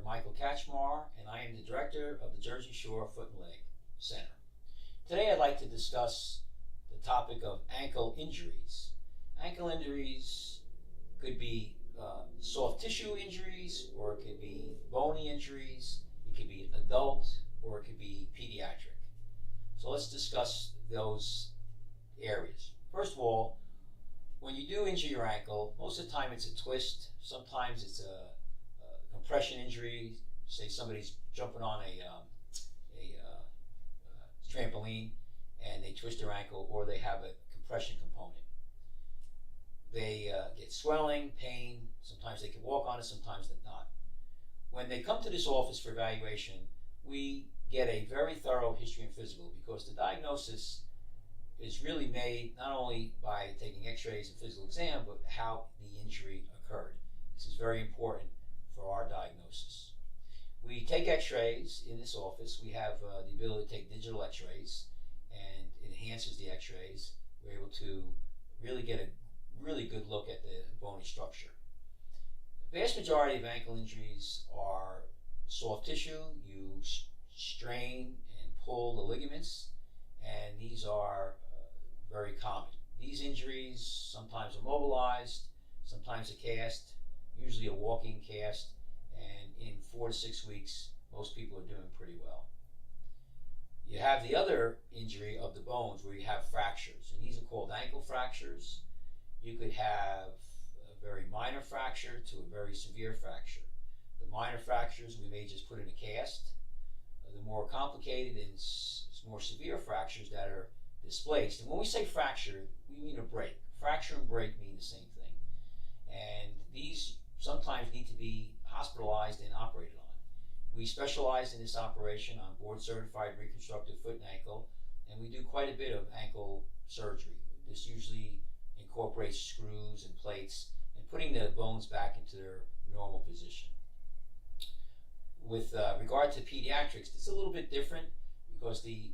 Michael Kachmar, and I am the director of the Jersey Shore Foot and Leg Center. Today I'd like to discuss the topic of ankle injuries. Ankle injuries could be soft tissue injuries, or it could be bony injuries, it could be adult, or it could be pediatric. So let's discuss those areas. First of all, when you do injure your ankle, most of the time it's a twist, sometimes it's a compression injury. Say somebody's jumping on a trampoline and they twist their ankle, or they have a compression component. They get swelling, pain, sometimes they can walk on it, sometimes they're not. When they come to this office for evaluation, we get a very thorough history and physical, because the diagnosis is really made not only by taking x-rays and physical exam, but how the injury occurred. This is very important for our diagnosis. We take x-rays in this office. We have the ability to take digital x-rays, and it enhances the x-rays. We're able to really get a really good look at the bony structure. The vast majority of ankle injuries are soft tissue. You strain and pull the ligaments, and these are very common. These injuries sometimes are mobilized, sometimes a cast, usually a walking cast, and in 4 to 6 weeks, most people are doing pretty well. You have the other injury of the bones, where you have fractures, and these are called ankle fractures. You could have a very minor fracture to a very severe fracture. The minor fractures we may just put in a cast. The more complicated and more severe fractures that are displaced. And when we say fracture, we mean a break. Fracture and break mean the same thing. And these sometimes need to be hospitalized and operated on. We specialize in this operation on board-certified reconstructive foot and ankle, and we do quite a bit of ankle surgery. This usually incorporates screws and plates and putting the bones back into their normal position. With regard to pediatrics, it's a little bit different, because the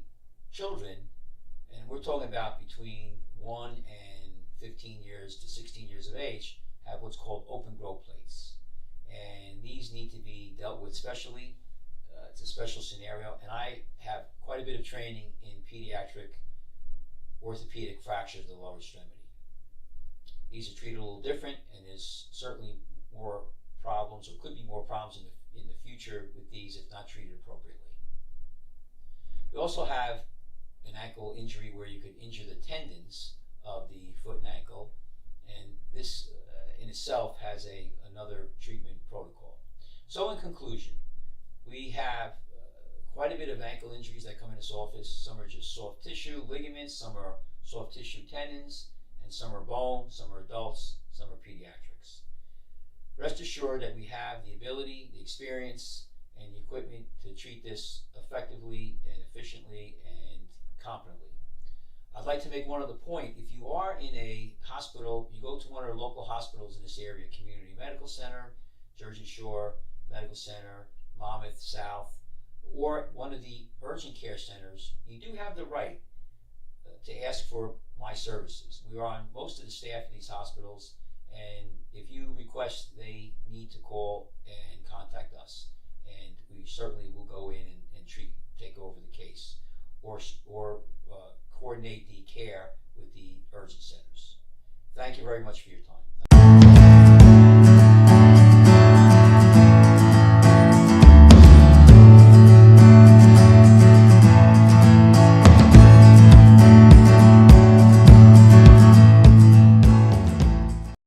children, and we're talking about between 1 and 15 years to 16 years of age, have what's called open growth plates. And these need to be dealt with specially. It's a special scenario, and I have quite a bit of training in pediatric orthopedic fractures of the lower extremity. These are treated a little different, and there's certainly more problems, or could be more problems in the future with these if not treated appropriately. We also have an ankle injury where you could injure the tendons of the foot and ankle, and this in itself has another treatment protocol. So in conclusion, we have quite a bit of ankle injuries that come in this office. Some are just soft tissue ligaments, some are soft tissue tendons, and some are bone, some are adults, some are pediatrics. Rest assured that we have the ability, the experience, and the equipment to treat this effectively and efficiently and competently. I'd like to make one other point. If you are in a hospital, you go to one of our local hospitals in this area, Community Medical Center, Jersey Shore Medical Center, Monmouth South, or one of the urgent care centers, you do have the right to ask for my services. We are on most of the staff of these hospitals, and if you request, they need to call and contact us, and we certainly will go in and take over the case, or coordinate the care with the urgent centers. Thank you very much for your time.